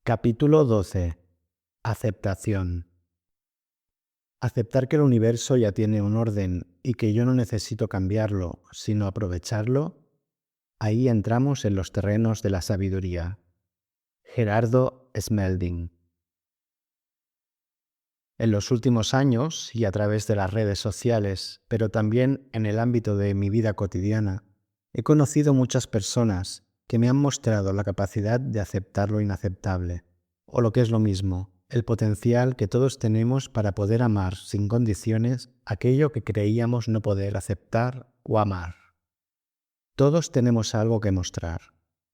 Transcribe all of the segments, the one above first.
Capítulo 12. Aceptación. Aceptar que el universo ya tiene un orden y que yo no necesito cambiarlo, sino aprovecharlo, ahí entramos en los terrenos de la sabiduría. Gerardo Smelding. En los últimos años, y a través de las redes sociales, pero también en el ámbito de mi vida cotidiana, he conocido muchas personas que me han mostrado la capacidad de aceptar lo inaceptable, o lo que es lo mismo, el potencial que todos tenemos para poder amar sin condiciones aquello que creíamos no poder aceptar o amar. Todos tenemos algo que mostrar,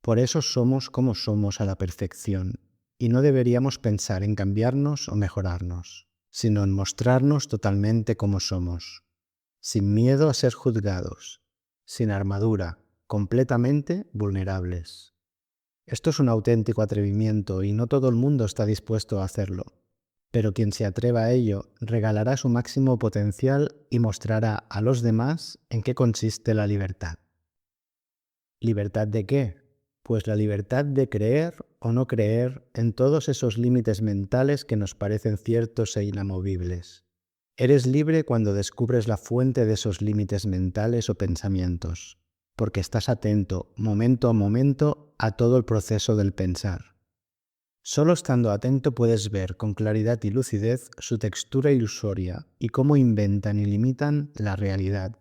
por eso somos como somos a la perfección, y no deberíamos pensar en cambiarnos o mejorarnos, sino en mostrarnos totalmente como somos, sin miedo a ser juzgados, sin armadura, completamente vulnerables. Esto es un auténtico atrevimiento y no todo el mundo está dispuesto a hacerlo, pero quien se atreva a ello regalará su máximo potencial y mostrará a los demás en qué consiste la libertad. ¿Libertad de qué? Pues la libertad de creer o no creer en todos esos límites mentales que nos parecen ciertos e inamovibles. Eres libre cuando descubres la fuente de esos límites mentales o pensamientos, porque estás atento, momento a momento, a todo el proceso del pensar. Solo estando atento puedes ver con claridad y lucidez su textura ilusoria y cómo inventan y limitan la realidad.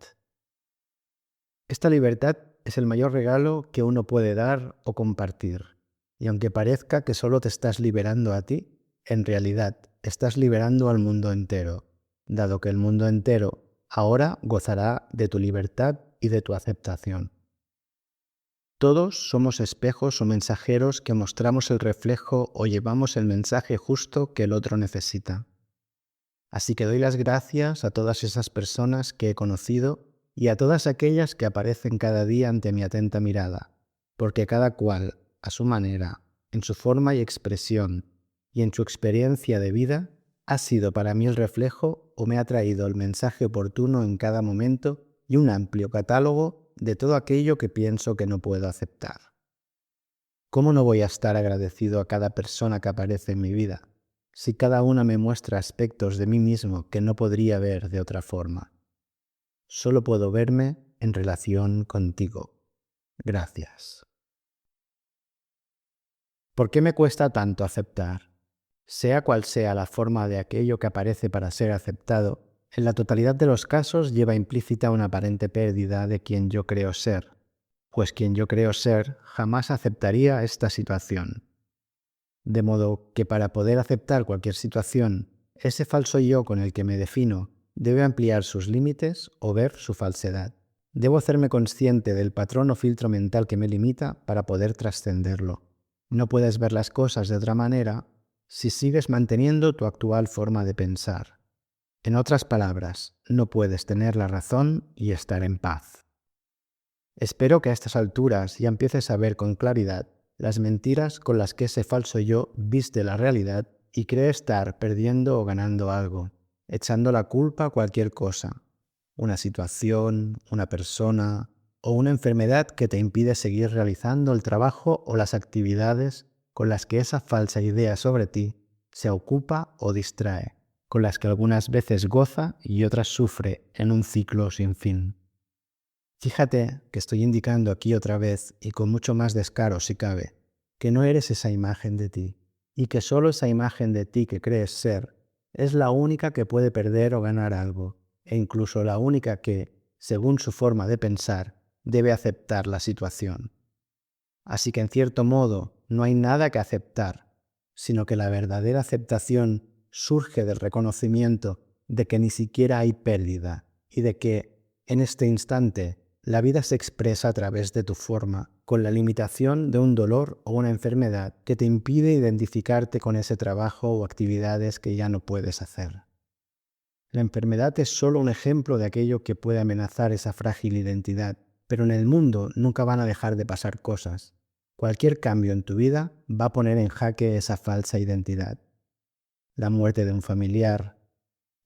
Esta libertad es el mayor regalo que uno puede dar o compartir. Y aunque parezca que solo te estás liberando a ti, en realidad estás liberando al mundo entero, dado que el mundo entero ahora gozará de tu libertad y de tu aceptación. Todos somos espejos o mensajeros que mostramos el reflejo o llevamos el mensaje justo que el otro necesita. Así que doy las gracias a todas esas personas que he conocido y a todas aquellas que aparecen cada día ante mi atenta mirada, porque cada cual, a su manera, en su forma y expresión, y en su experiencia de vida, ha sido para mí el reflejo o me ha traído el mensaje oportuno en cada momento y un amplio catálogo de todo aquello que pienso que no puedo aceptar. ¿Cómo no voy a estar agradecido a cada persona que aparece en mi vida, si cada una me muestra aspectos de mí mismo que no podría ver de otra forma? Solo puedo verme en relación contigo. Gracias. ¿Por qué me cuesta tanto aceptar? Sea cual sea la forma de aquello que aparece para ser aceptado, en la totalidad de los casos lleva implícita una aparente pérdida de quien yo creo ser, pues quien yo creo ser jamás aceptaría esta situación. De modo que para poder aceptar cualquier situación, ese falso yo con el que me defino debe ampliar sus límites o ver su falsedad. Debo hacerme consciente del patrón o filtro mental que me limita para poder trascenderlo. No puedes ver las cosas de otra manera si sigues manteniendo tu actual forma de pensar. En otras palabras, no puedes tener la razón y estar en paz. Espero que a estas alturas ya empieces a ver con claridad las mentiras con las que ese falso yo viste la realidad y cree estar perdiendo o ganando algo, echando la culpa a cualquier cosa, una situación, una persona o una enfermedad que te impide seguir realizando el trabajo o las actividades con las que esa falsa idea sobre ti se ocupa o distrae, con las que algunas veces goza y otras sufre en un ciclo sin fin. Fíjate que estoy indicando aquí otra vez, y con mucho más descaro si cabe, que no eres esa imagen de ti, y que solo esa imagen de ti que crees ser es la única que puede perder o ganar algo, e incluso la única que, según su forma de pensar, debe aceptar la situación. Así que en cierto modo no hay nada que aceptar, sino que la verdadera aceptación surge del reconocimiento de que ni siquiera hay pérdida y de que, en este instante, la vida se expresa a través de tu forma, con la limitación de un dolor o una enfermedad que te impide identificarte con ese trabajo o actividades que ya no puedes hacer. La enfermedad es solo un ejemplo de aquello que puede amenazar esa frágil identidad, pero en el mundo nunca van a dejar de pasar cosas. Cualquier cambio en tu vida va a poner en jaque esa falsa identidad. La muerte de un familiar,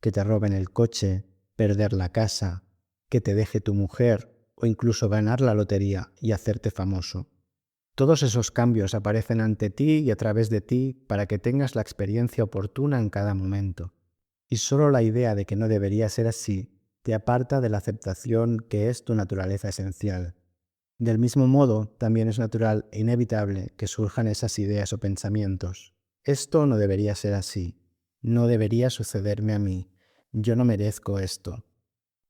que te roben el coche, perder la casa, que te deje tu mujer o incluso ganar la lotería y hacerte famoso. Todos esos cambios aparecen ante ti y a través de ti para que tengas la experiencia oportuna en cada momento. Y solo la idea de que no debería ser así te aparta de la aceptación que es tu naturaleza esencial. Del mismo modo, también es natural e inevitable que surjan esas ideas o pensamientos. Esto no debería ser así. No debería sucederme a mí. Yo no merezco esto.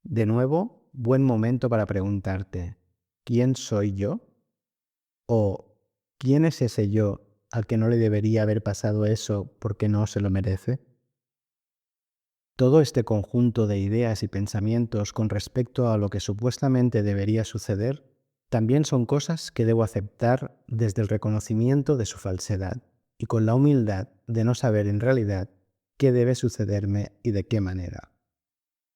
De nuevo, buen momento para preguntarte, ¿quién soy yo? ¿O quién es ese yo al que no le debería haber pasado eso porque no se lo merece? Todo este conjunto de ideas y pensamientos con respecto a lo que supuestamente debería suceder también son cosas que debo aceptar desde el reconocimiento de su falsedad y con la humildad de no saber en realidad qué debe sucederme y de qué manera.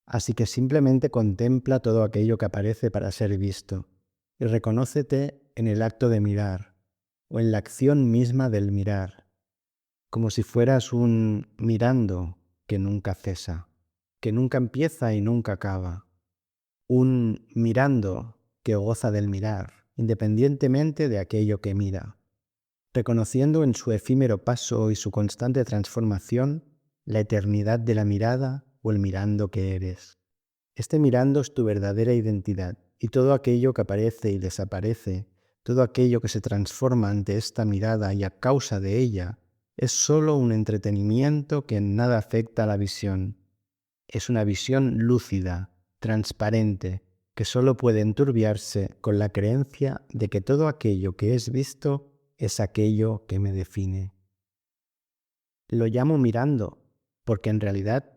Así que simplemente contempla todo aquello que aparece para ser visto y reconócete en el acto de mirar o en la acción misma del mirar, como si fueras un mirando que nunca cesa, que nunca empieza y nunca acaba, un mirando que goza del mirar, independientemente de aquello que mira, reconociendo en su efímero paso y su constante transformación la eternidad de la mirada o el mirando que eres. Este mirando es tu verdadera identidad y todo aquello que aparece y desaparece, todo aquello que se transforma ante esta mirada y a causa de ella, es solo un entretenimiento que en nada afecta a la visión. Es una visión lúcida, transparente, que solo puede enturbiarse con la creencia de que todo aquello que es visto es aquello que me define. Lo llamo mirando, porque en realidad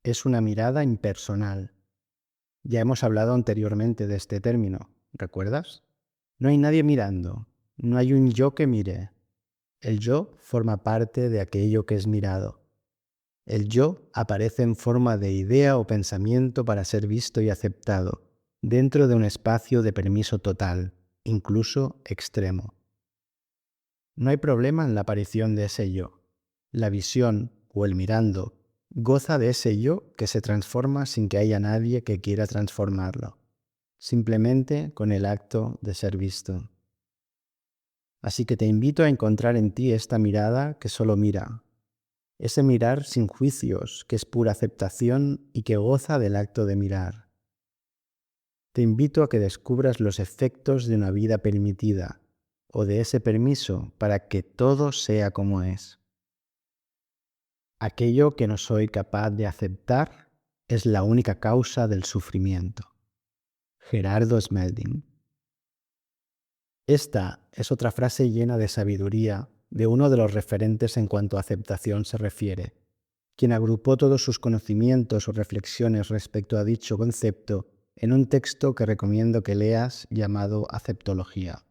es una mirada impersonal. Ya hemos hablado anteriormente de este término, ¿recuerdas? No hay nadie mirando, no hay un yo que mire. El yo forma parte de aquello que es mirado. El yo aparece en forma de idea o pensamiento para ser visto y aceptado, dentro de un espacio de permiso total, incluso extremo. No hay problema en la aparición de ese yo. La visión, o el mirando, goza de ese yo que se transforma sin que haya nadie que quiera transformarlo, simplemente con el acto de ser visto. Así que te invito a encontrar en ti esta mirada que solo mira, ese mirar sin juicios, que es pura aceptación y que goza del acto de mirar. Te invito a que descubras los efectos de una vida permitida, o de ese permiso para que todo sea como es. Aquello que no soy capaz de aceptar es la única causa del sufrimiento. Gerardo Smelding. Esta es otra frase llena de sabiduría de uno de los referentes en cuanto a aceptación se refiere, quien agrupó todos sus conocimientos o reflexiones respecto a dicho concepto en un texto que recomiendo que leas llamado Aceptología.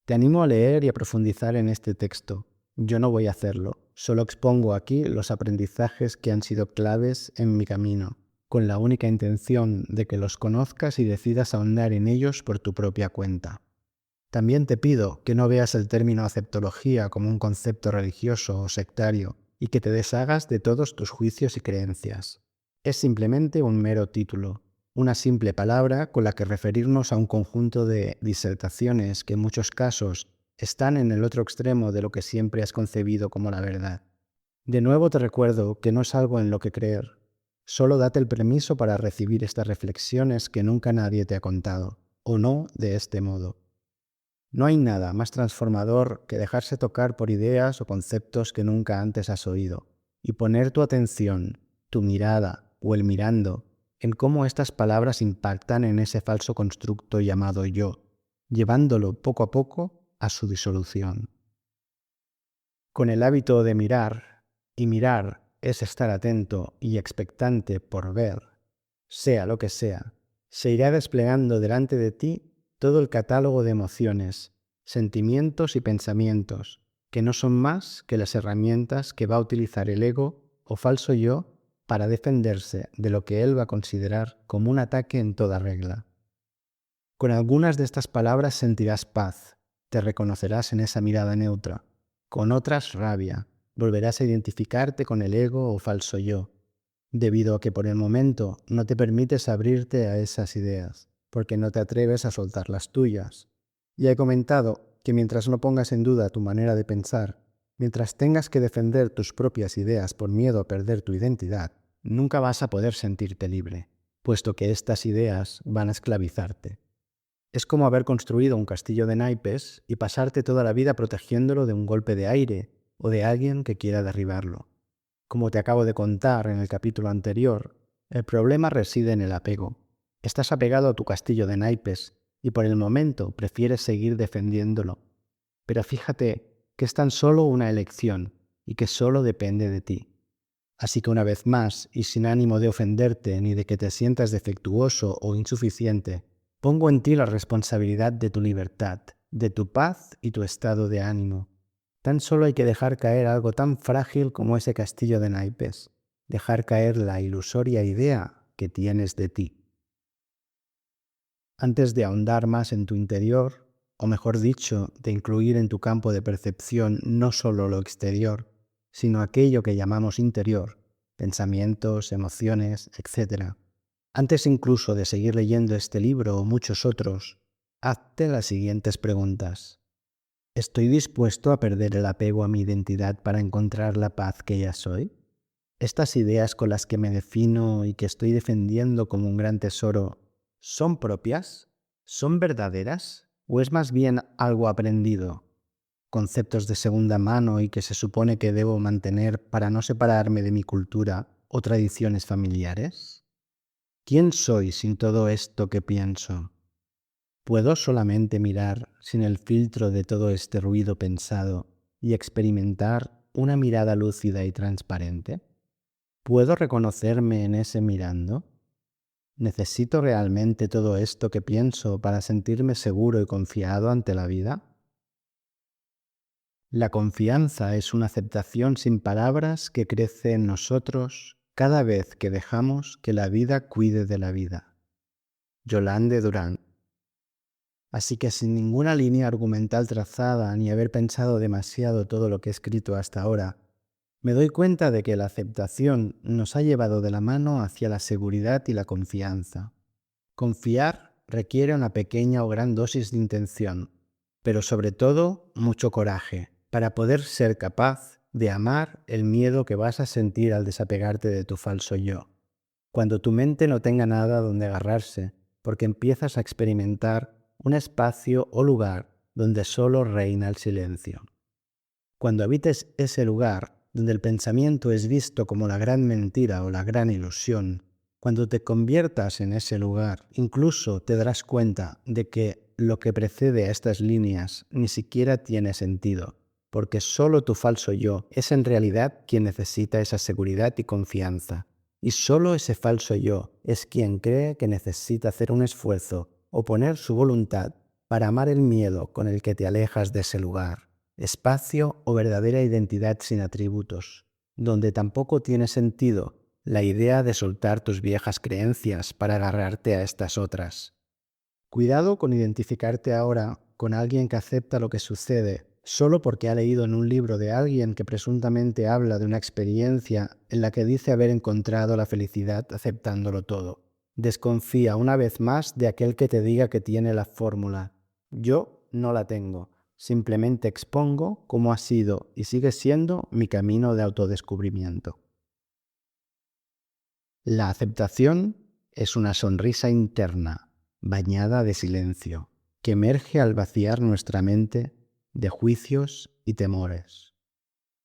Te animo a leer y a profundizar en este texto. Yo no voy a hacerlo, solo expongo aquí los aprendizajes que han sido claves en mi camino, con la única intención de que los conozcas y decidas ahondar en ellos por tu propia cuenta. También te pido que no veas el término aceptología como un concepto religioso o sectario y que te deshagas de todos tus juicios y creencias. Es simplemente un mero título, una simple palabra con la que referirnos a un conjunto de disertaciones que en muchos casos están en el otro extremo de lo que siempre has concebido como la verdad. De nuevo te recuerdo que no es algo en lo que creer, solo date el permiso para recibir estas reflexiones que nunca nadie te ha contado, o no de este modo. No hay nada más transformador que dejarse tocar por ideas o conceptos que nunca antes has oído y poner tu atención, tu mirada o el mirando en cómo estas palabras impactan en ese falso constructo llamado yo, llevándolo poco a poco a su disolución. Con el hábito de mirar, y mirar es estar atento y expectante por ver, sea lo que sea, se irá desplegando delante de ti todo el catálogo de emociones, sentimientos y pensamientos, que no son más que las herramientas que va a utilizar el ego o falso yo para defenderse de lo que él va a considerar como un ataque en toda regla. Con algunas de estas palabras sentirás paz, te reconocerás en esa mirada neutra, con otras rabia, volverás a identificarte con el ego o falso yo, debido a que por el momento no te permites abrirte a esas ideas, porque no te atreves a soltar las tuyas. Ya he comentado que mientras no pongas en duda tu manera de pensar, mientras tengas que defender tus propias ideas por miedo a perder tu identidad, nunca vas a poder sentirte libre, puesto que estas ideas van a esclavizarte. Es como haber construido un castillo de naipes y pasarte toda la vida protegiéndolo de un golpe de aire o de alguien que quiera derribarlo. Como te acabo de contar en el capítulo anterior, el problema reside en el apego. Estás apegado a tu castillo de naipes y por el momento prefieres seguir defendiéndolo. Pero fíjate que es tan solo una elección y que solo depende de ti. Así que una vez más, y sin ánimo de ofenderte ni de que te sientas defectuoso o insuficiente, pongo en ti la responsabilidad de tu libertad, de tu paz y tu estado de ánimo. Tan solo hay que dejar caer algo tan frágil como ese castillo de naipes, dejar caer la ilusoria idea que tienes de ti. Antes de ahondar más en tu interior, o mejor dicho, de incluir en tu campo de percepción no solo lo exterior, sino aquello que llamamos interior, pensamientos, emociones, etc. Antes incluso de seguir leyendo este libro o muchos otros, hazte las siguientes preguntas. ¿Estoy dispuesto a perder el apego a mi identidad para encontrar la paz que ya soy? ¿Estas ideas con las que me defino y que estoy defendiendo como un gran tesoro son propias? ¿Son verdaderas? ¿O es más bien algo aprendido? ¿Conceptos de segunda mano y que se supone que debo mantener para no separarme de mi cultura o tradiciones familiares? ¿Quién soy sin todo esto que pienso? ¿Puedo solamente mirar sin el filtro de todo este ruido pensado y experimentar una mirada lúcida y transparente? ¿Puedo reconocerme en ese mirando? ¿Necesito realmente todo esto que pienso para sentirme seguro y confiado ante la vida? La confianza es una aceptación sin palabras que crece en nosotros cada vez que dejamos que la vida cuide de la vida. Yolande Durán. Así que sin ninguna línea argumental trazada ni haber pensado demasiado todo lo que he escrito hasta ahora, me doy cuenta de que la aceptación nos ha llevado de la mano hacia la seguridad y la confianza. Confiar requiere una pequeña o gran dosis de intención, pero sobre todo mucho coraje, para poder ser capaz de amar el miedo que vas a sentir al desapegarte de tu falso yo. Cuando tu mente no tenga nada donde agarrarse, porque empiezas a experimentar un espacio o lugar donde solo reina el silencio. Cuando habites ese lugar donde el pensamiento es visto como la gran mentira o la gran ilusión, cuando te conviertas en ese lugar, incluso te darás cuenta de que lo que precede a estas líneas ni siquiera tiene sentido, porque solo tu falso yo es en realidad quien necesita esa seguridad y confianza. Y solo ese falso yo es quien cree que necesita hacer un esfuerzo o poner su voluntad para amar el miedo con el que te alejas de ese lugar, espacio o verdadera identidad sin atributos, donde tampoco tiene sentido la idea de soltar tus viejas creencias para agarrarte a estas otras. Cuidado con identificarte ahora con alguien que acepta lo que sucede solo porque ha leído en un libro de alguien que presuntamente habla de una experiencia en la que dice haber encontrado la felicidad aceptándolo todo. Desconfía una vez más de aquel que te diga que tiene la fórmula. Yo no la tengo. Simplemente expongo cómo ha sido y sigue siendo mi camino de autodescubrimiento. La aceptación es una sonrisa interna, bañada de silencio, que emerge al vaciar nuestra mente de juicios y temores.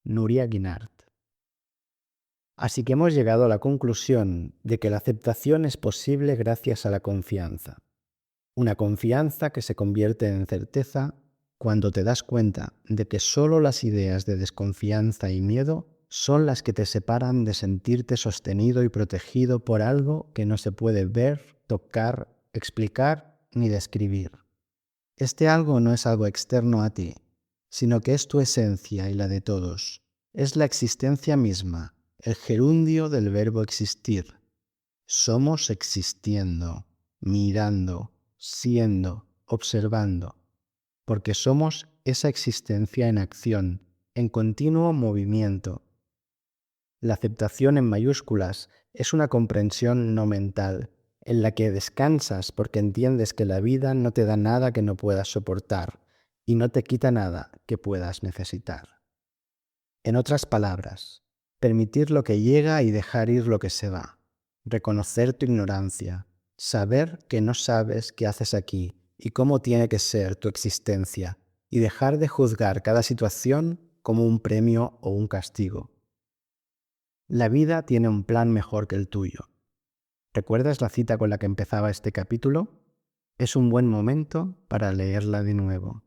Núria Guinart. Así que hemos llegado a la conclusión de que la aceptación es posible gracias a la confianza. Una confianza que se convierte en certeza cuando te das cuenta de que solo las ideas de desconfianza y miedo son las que te separan de sentirte sostenido y protegido por algo que no se puede ver, tocar, explicar ni describir. Este algo no es algo externo a ti, sino que es tu esencia y la de todos. Es la existencia misma, el gerundio del verbo existir. Somos existiendo, mirando, siendo, observando, porque somos esa existencia en acción, en continuo movimiento. La aceptación en mayúsculas es una comprensión no mental, en la que descansas porque entiendes que la vida no te da nada que no puedas soportar, y no te quita nada que puedas necesitar. En otras palabras, permitir lo que llega y dejar ir lo que se va. Reconocer tu ignorancia. Saber que no sabes qué haces aquí y cómo tiene que ser tu existencia. Y dejar de juzgar cada situación como un premio o un castigo. La vida tiene un plan mejor que el tuyo. ¿Recuerdas la cita con la que empezaba este capítulo? Es un buen momento para leerla de nuevo.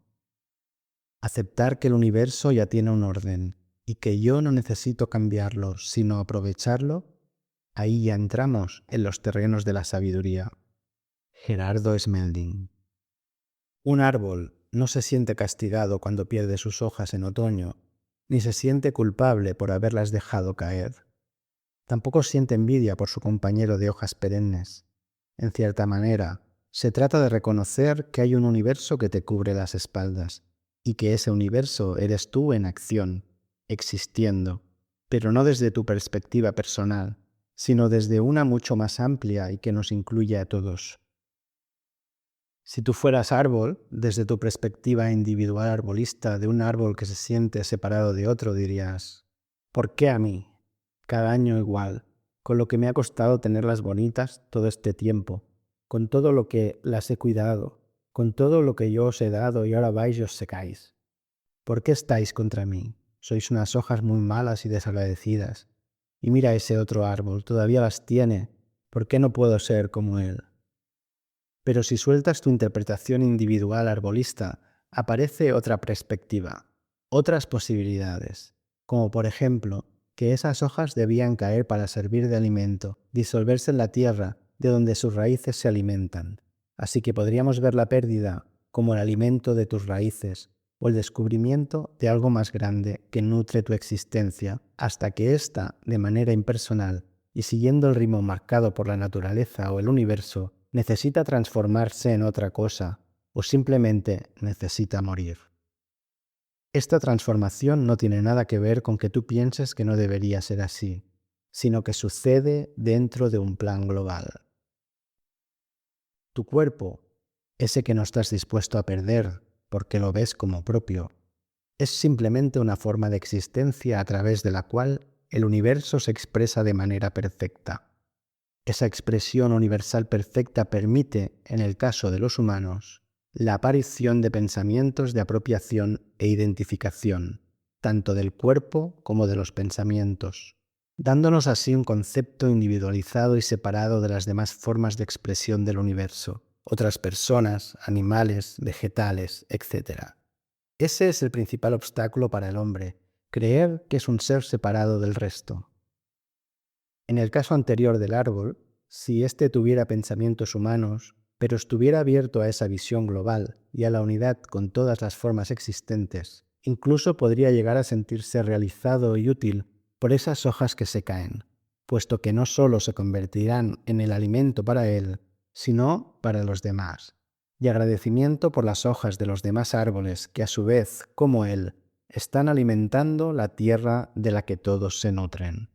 Aceptar que el universo ya tiene un orden y que yo no necesito cambiarlo, sino aprovecharlo, ahí ya entramos en los terrenos de la sabiduría. Gerardo Smelding. Un árbol no se siente castigado cuando pierde sus hojas en otoño, ni se siente culpable por haberlas dejado caer. Tampoco siente envidia por su compañero de hojas perennes. En cierta manera, se trata de reconocer que hay un universo que te cubre las espaldas, y que ese universo eres tú en acción, existiendo, pero no desde tu perspectiva personal, sino desde una mucho más amplia y que nos incluye a todos. Si tú fueras árbol, desde tu perspectiva individual arbolista de un árbol que se siente separado de otro, dirías, ¿por qué a mí? Cada año igual, con lo que me ha costado tenerlas bonitas todo este tiempo, con todo lo que las he cuidado, con todo lo que yo os he dado y ahora vais y os secáis. ¿Por qué estáis contra mí? Sois unas hojas muy malas y desagradecidas. Y mira ese otro árbol, todavía las tiene. ¿Por qué no puedo ser como él? Pero si sueltas tu interpretación individual arbolista, aparece otra perspectiva, otras posibilidades, como por ejemplo, que esas hojas debían caer para servir de alimento, disolverse en la tierra, de donde sus raíces se alimentan. Así que podríamos ver la pérdida como el alimento de tus raíces, o el descubrimiento de algo más grande que nutre tu existencia, hasta que ésta, de manera impersonal, y siguiendo el ritmo marcado por la naturaleza o el universo, necesita transformarse en otra cosa, o simplemente necesita morir. Esta transformación no tiene nada que ver con que tú pienses que no debería ser así, sino que sucede dentro de un plan global. Tu cuerpo, ese que no estás dispuesto a perder porque lo ves como propio, es simplemente una forma de existencia a través de la cual el universo se expresa de manera perfecta. Esa expresión universal perfecta permite, en el caso de los humanos, la aparición de pensamientos de apropiación e identificación, tanto del cuerpo como de los pensamientos, dándonos así un concepto individualizado y separado de las demás formas de expresión del universo, otras personas, animales, vegetales, etc. Ese es el principal obstáculo para el hombre, creer que es un ser separado del resto. En el caso anterior del árbol, si éste tuviera pensamientos humanos, pero estuviera abierto a esa visión global y a la unidad con todas las formas existentes, incluso podría llegar a sentirse realizado y útil por esas hojas que se caen, puesto que no solo se convertirán en el alimento para él, sino para los demás, y agradecimiento por las hojas de los demás árboles que a su vez, como él, están alimentando la tierra de la que todos se nutren.